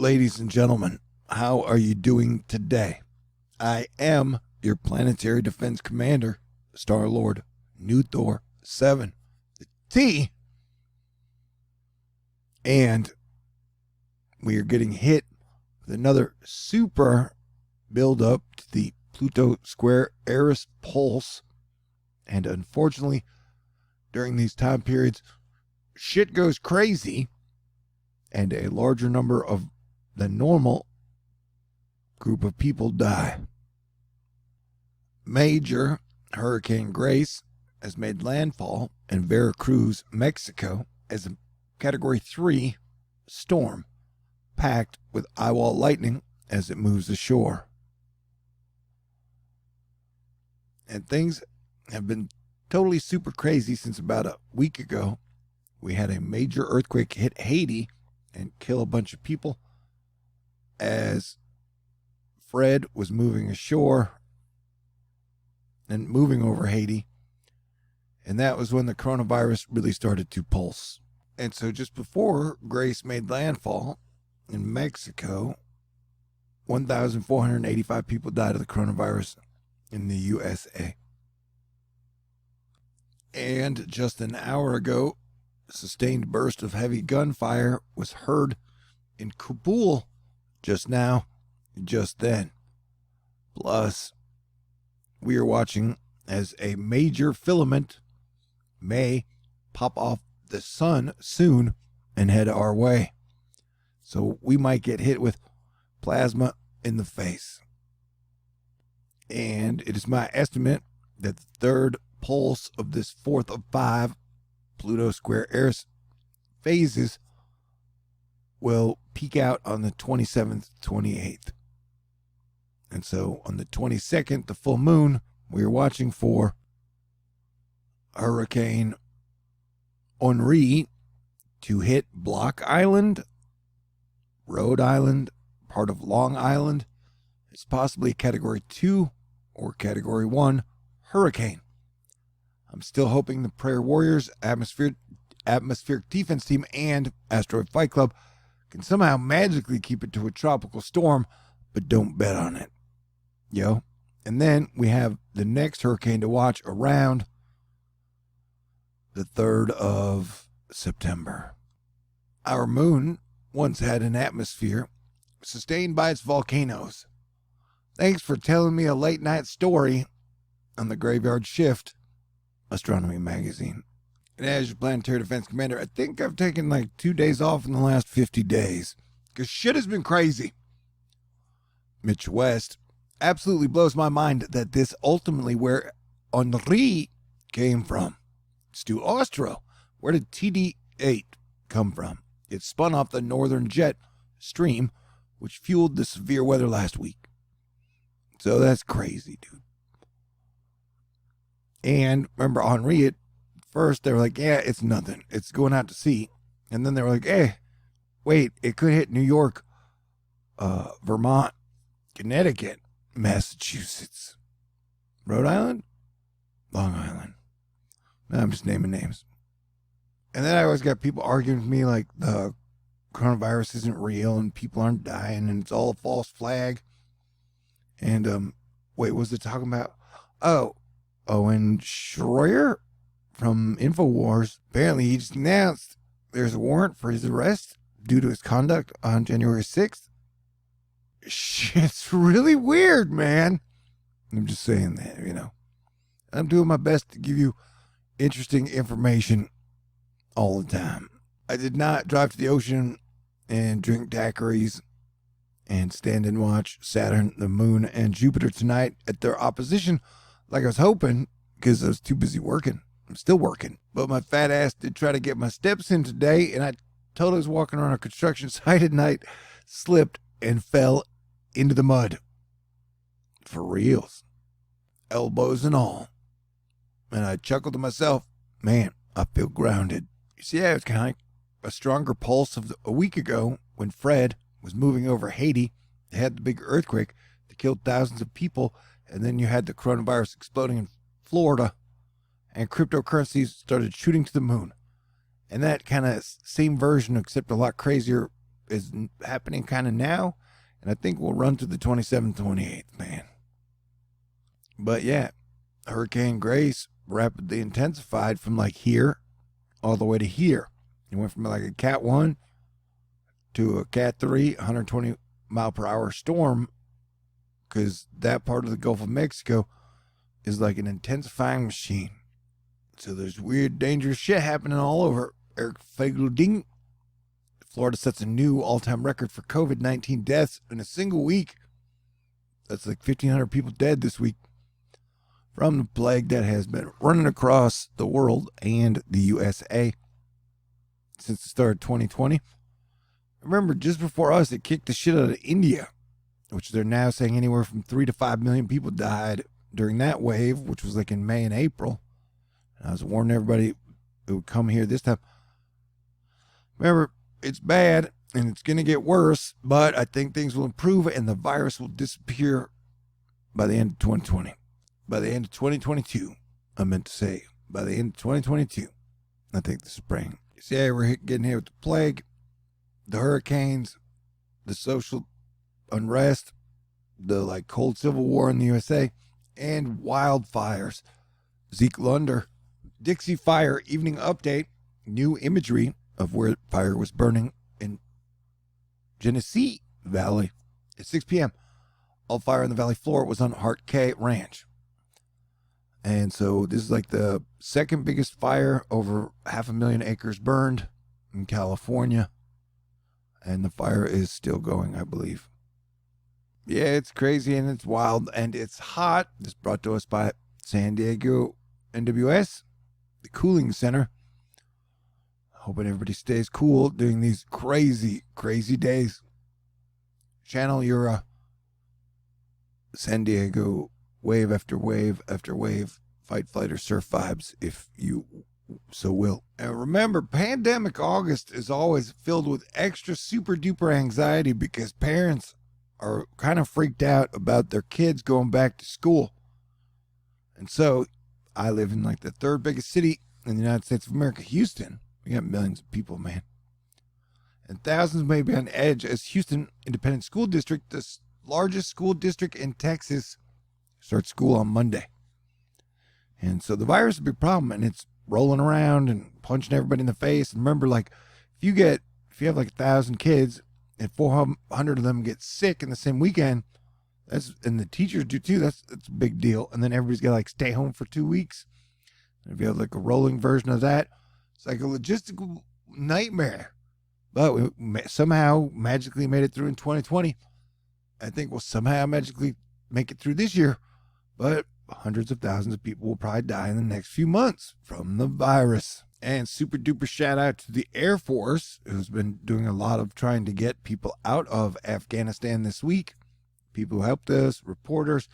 Ladies and gentlemen, how are you doing today? I am your planetary defense commander, Star-Lord, New Thor 7, the T. And we are getting hit with another super build-up to the Pluto Square Eris Pulse. And unfortunately, during these time periods, shit goes crazy, and a larger number of the normal group of people die. Major Hurricane Grace has made landfall in Veracruz, Mexico, as a Category 3 storm, packed with eyewall lightning as it moves ashore. And things have been totally super crazy since about a week ago. We had a major earthquake hit Haiti and kill a bunch of people as Fred was moving ashore and moving over Haiti. And that was when the coronavirus really started to pulse. And so just before Grace made landfall in Mexico, 1,485 people died of the coronavirus in the USA. And just an hour ago, a sustained burst of heavy gunfire was heard in Kabul just now, just then. Plus, we are watching as a major filament may pop off the sun soon and head our way. So we might get hit with plasma in the face. And it is my estimate that the third pulse of this fourth of 5 Pluto Square Eris phases will peak out on the 27th, 28th. And so on the 22nd, the full moon, we are watching for Hurricane Henri to hit Block Island, Rhode Island, part of Long Island. It's possibly a Category 2 or Category 1 hurricane. I'm still hoping the Prayer Warriors, Atmospheric Defense Team, and Asteroid Fight Club can somehow magically keep it to a tropical storm, but don't bet on it. Yo. And then we have the next hurricane to watch around the 3rd of September. Our moon once had an atmosphere sustained by its volcanoes. Thanks for telling me a late night story on the Graveyard Shift Astronomy magazine. And as your planetary defense commander, I think I've taken like 2 days off in the last 50 days because shit has been crazy. Mitch West absolutely blows my mind that this ultimately where Henri came from. Stu Ostro, where did TD8 come from? It spun off the northern jet stream, which fueled the severe weather last week. So that's crazy, dude. And remember Henri, at first they were like, yeah, it's nothing. It's going out to sea. And then they were like, hey, wait, it could hit New York, Vermont, Connecticut, Massachusetts, Rhode Island, Long Island. I'm just naming names. And then I always got people arguing with me like the coronavirus isn't real and people aren't dying and it's all a false flag. And wait, what was it talking about? Owen Schroyer from InfoWars. Apparently he just announced there's a warrant for his arrest due to his conduct on January 6th. Shit's really weird, man. I'm just saying that, you know. I'm doing my best to give you interesting information all the time. I did not drive to the ocean and drink daiquiris and stand and watch Saturn, the Moon, and Jupiter tonight at their opposition like I was hoping because I was too busy working. I'm still working. But my fat ass did try to get my steps in today, and I totally was walking around a construction site at night, slipped, and fell into the mud. For reals. Elbows and all. And I chuckled to myself, man, I feel grounded. You see, it was kind of like a stronger pulse of a week ago when Fred was moving over Haiti. They had the big earthquake that killed thousands of people, and then you had the coronavirus exploding in Florida, and cryptocurrencies started shooting to the moon. And that kind of same version, except a lot crazier, is happening kind of now, and I think we'll run through the 27th, 28th, man. But yeah, Hurricane Grace rapidly intensified from like here all the way to here. It went from like a Cat 1 to a Cat 3, 120 mile per hour storm, because that part of the Gulf of Mexico is like an intensifying machine. So there's weird, dangerous shit happening all over. Eric Fagelding. Florida sets a new all-time record for COVID-19 deaths in a single week. That's like 1,500 people dead this week from the plague that has been running across the world and the USA since the start of 2020. Remember, just before us, it kicked the shit out of India, which they're now saying anywhere from 3 to 5 million people died during that wave, which was like in May and April. And I was warning everybody it would come here this time. Remember, it's bad and it's going to get worse, but I think things will improve and the virus will disappear by the end of 2020. By the end of 2022, I meant to say, by the end of 2022, I think the spring. See, yeah, we're getting hit with the plague, the hurricanes, the social unrest, the like cold civil war in the USA, and wildfires. Zeke Lunder, Dixie Fire Evening Update, new imagery of where fire was burning in Genesee Valley at 6 p.m. All fire on the valley floor was on Hart K Ranch. And so this is like the second biggest fire, over 500,000 acres burned in California. And the fire is still going, I believe. Yeah, it's crazy and it's wild and it's hot. This brought to us by San Diego NWS, the cooling center. Hoping everybody stays cool during these crazy, crazy days. Channel your San Diego wave after wave after wave, fight, flight, or surf vibes, if you so will. And remember, pandemic August is always filled with extra super duper anxiety because parents are kind of freaked out about their kids going back to school. And so I live in like the third biggest city in the United States of America, Houston. We got millions of people, man. And thousands may be on edge as Houston Independent School District, the largest school district in Texas, starts school on Monday. And so the virus is a big problem, and it's rolling around and punching everybody in the face. And remember, like, if you have like 1,000 kids and 400 of them get sick in the same weekend, and the teachers do too, that's a big deal. And then everybody's got to like stay home for 2 weeks. And if you have like a rolling version of that, it's like a logistical nightmare. But we somehow magically made it through in 2020. I think we'll somehow magically make it through this year. But hundreds of thousands of people will probably die in the next few months from the virus. And super duper shout out to the Air Force, who's been doing a lot of trying to get people out of Afghanistan this week. People who helped us, reporters,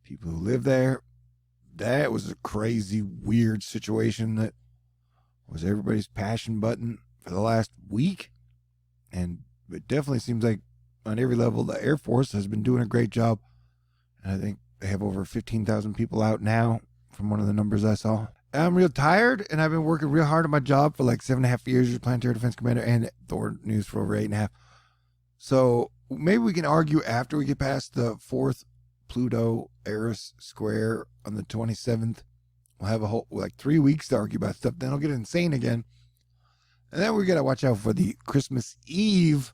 people who live there. That was a crazy, weird situation that was everybody's passion button for the last week. And it definitely seems like on every level, the Air Force has been doing a great job. And I think they have over 15,000 people out now from one of the numbers I saw. I'm real tired, and I've been working real hard at my job for like 7.5 years as Planetary Defense Commander and THORnews for over 8.5. So maybe we can argue after we get past the 4th Pluto Eris square on the 27th. We'll have a whole, like 3 weeks to argue about stuff. Then I'll get insane again. And then we got to watch out for the Christmas Eve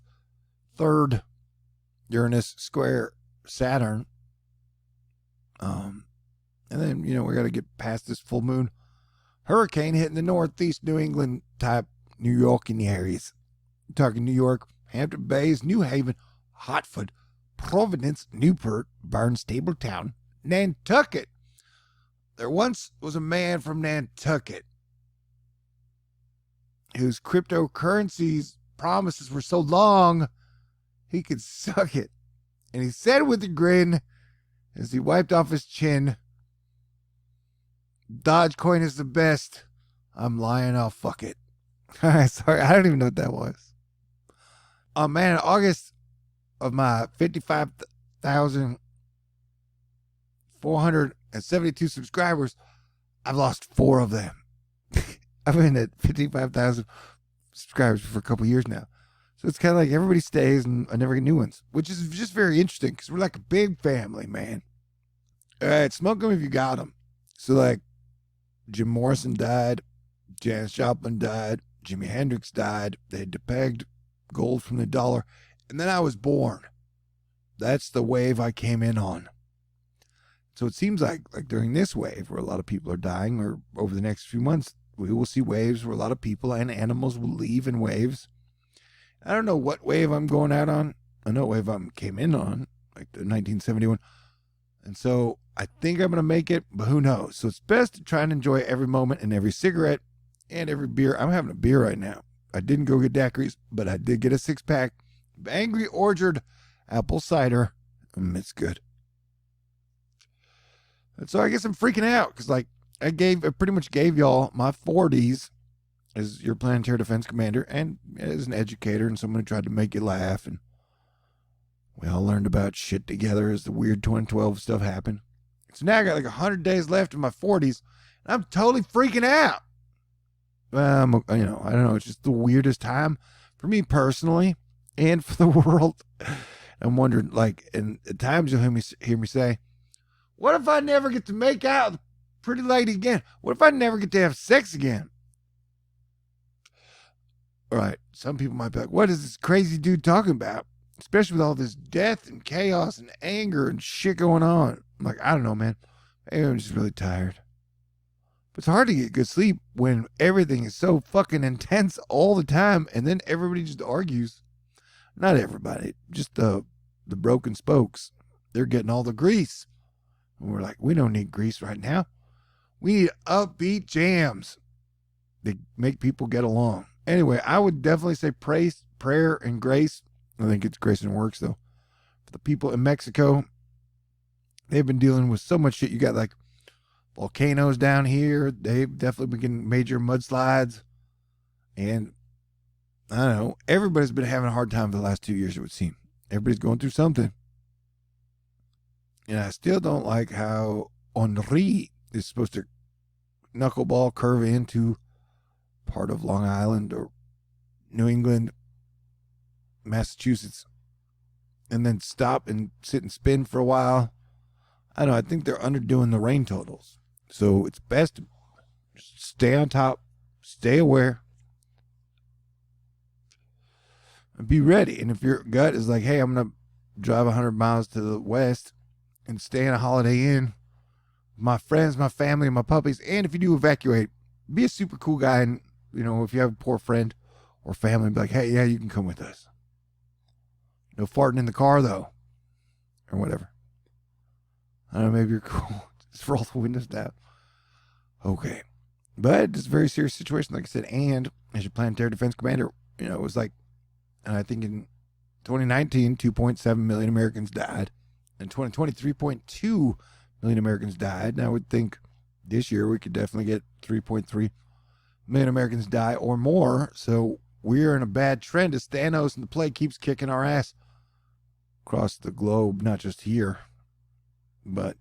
3rd Uranus square Saturn. And then, we got to get past this full moon hurricane hitting the northeast New England type New York in the areas. I'm talking New York, Hampton Bays, New Haven, Hartford, Providence, Newport, Barnstable Town, Nantucket. There once was a man from Nantucket whose cryptocurrency's promises were so long he could suck it. And he said with a grin as he wiped off his chin, Dogecoin is the best. I'm lying. I'll fuck it. Sorry, I don't even know what that was. Oh man, in August of my 55,472 subscribers, I've lost 4 of them. I've been at 55,000 subscribers for a couple years now. So it's kind of like everybody stays and I never get new ones, which is just very interesting because we're like a big family, man. All right, smoke them if you got them. So like Jim Morrison died, Janis Joplin died, Jimi Hendrix died. They had depegged gold from the dollar, and then I was born. That's the wave I came in on. So it seems like during this wave where a lot of people are dying, or over the next few months, we will see waves where a lot of people and animals will leave in waves. I don't know what wave I'm going out on. I know what wave I came in on, like the 1971. And so I think I'm going to make it, but who knows? So it's best to try and enjoy every moment and every cigarette and every beer. I'm having a beer right now. I didn't go get daiquiris, but I did get a 6-pack of Angry Orchard apple cider. It's good. And so I guess I'm freaking out because like I pretty much gave y'all my 40s as your planetary defense commander and as an educator and someone who tried to make you laugh. And we all learned about shit together as the weird 2012 stuff happened. So now I got like 100 days left in my 40s and I'm totally freaking out. I don't know. It's just the weirdest time for me personally and for the world. I'm wondering, like, and at times you'll hear me say, what if I never get to make out with a pretty lady again? What if I never get to have sex again? All right, some people might be like, what is this crazy dude talking about? Especially with all this death and chaos and anger and shit going on. I'm like, I don't know, man. Maybe I'm just really tired. But it's hard to get good sleep when everything is so fucking intense all the time and then everybody just argues. Not everybody, just the broken spokes. They're getting all the grease. And we're like, we don't need grease right now. We need upbeat jams that make people get along. Anyway, I would definitely say praise, prayer, and grace. I think it's grace and works, though. For the people in Mexico, they've been dealing with so much shit. You got like volcanoes down here. They've definitely been getting major mudslides. And I don't know. Everybody's been having a hard time for the last 2 years, it would seem. Everybody's going through something. And I still don't like how Henri is supposed to knuckleball curve into part of Long Island or New England, Massachusetts, and then stop and sit and spin for a while. I don't know. I think they're underdoing the rain totals. So it's best to just stay on top, stay aware, and be ready. And if your gut is like, hey, I'm going to drive 100 miles to the west and stay in a Holiday Inn, my friends, my family, my puppies, and if you do evacuate, be a super cool guy. And, you know, if you have a poor friend or family, be like, hey, yeah, you can come with us. No farting in the car, though, or whatever. I don't know, maybe you're cool. Just roll the windows down. Okay. But it's a very serious situation, like I said. And as your planetary defense commander, you know, it was like, and I think in 2019, 2.7 million Americans died. In 2020, 3.2 million Americans died. And I would think this year we could definitely get 3.3 million Americans die or more. So we're in a bad trend as Thanos and the plague keeps kicking our ass across the globe, not just here. But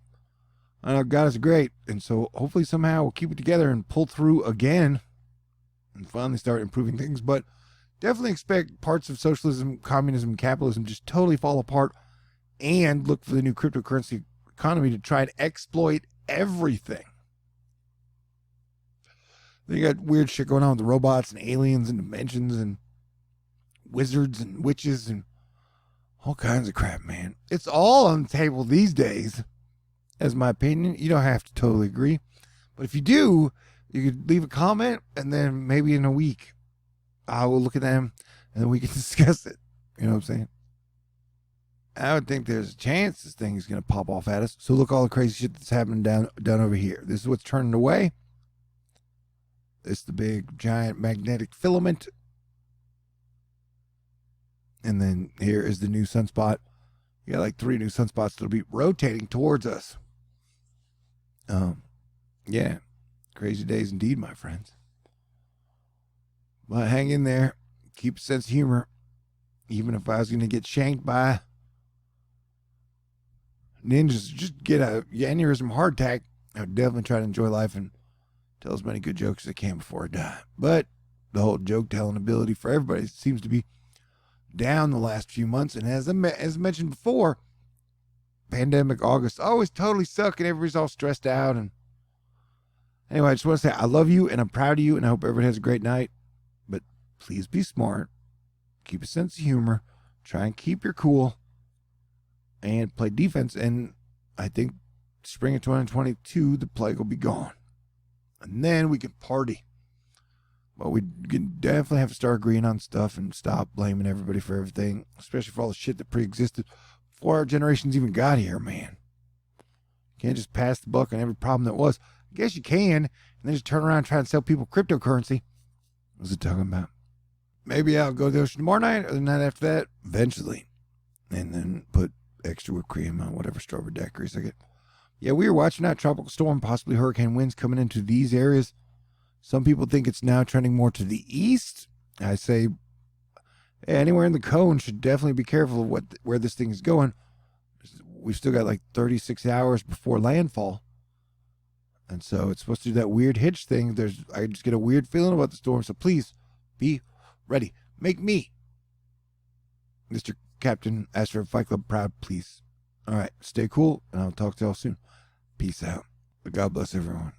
I know God is great. And so hopefully somehow we'll keep it together and pull through again and finally start improving things. But definitely expect parts of socialism, communism, capitalism just totally fall apart, and look for the new cryptocurrency economy to try and exploit everything. They got weird shit going on with the robots and aliens and dimensions and wizards and witches and all kinds of crap, man. It's all on the table these days, as my opinion. You don't have to totally agree. But if you do, you could leave a comment, and then maybe in a week, I will look at them, and then we can discuss it. You know what I'm saying? I would think there's a chance this thing is going to pop off at us. So look, all the crazy shit that's happening down over here. This is what's turning away. It's the big, giant magnetic filament. And then here is the new sunspot. You got like 3 new sunspots that'll be rotating towards us. Yeah. Crazy days indeed, my friends. But hang in there. Keep a sense of humor. Even if I was going to get shanked by ninjas, just get a aneurysm heart attack, I would definitely try to enjoy life and tell as many good jokes as I can before I die. But the whole joke telling ability for everybody seems to be down the last few months. And as mentioned before, pandemic August always totally suck and everybody's all stressed out. And anyway, I just want to say I love you and I'm proud of you and I hope everyone has a great night. But please be smart. Keep a sense of humor. Try and keep your cool. And play defense. And I think spring of 2022, the plague will be gone. And then we can party. But we can definitely have to start agreeing on stuff and stop blaming everybody for everything, especially for all the shit that pre-existed before our generations even got here, man. You can't just pass the buck on every problem that was. I guess you can, and then just turn around and try and sell people cryptocurrency. What was it talking about? Maybe I'll go to the ocean tomorrow night or the night after that, eventually. And then put extra whipped cream on whatever strawberry daiquiris I get. Yeah, we were watching that tropical storm, possibly hurricane winds coming into these areas. Some people think it's now trending more to the east. I say anywhere in the cone should definitely be careful of where this thing is going. We've still got like 36 hours before landfall. And so it's supposed to do that weird hitch thing. I just get a weird feeling about the storm. So please be ready. Make me, Mr. Captain Astro Fight Club, proud, please. All right, stay cool, and I'll talk to y'all soon. Peace out. God bless everyone.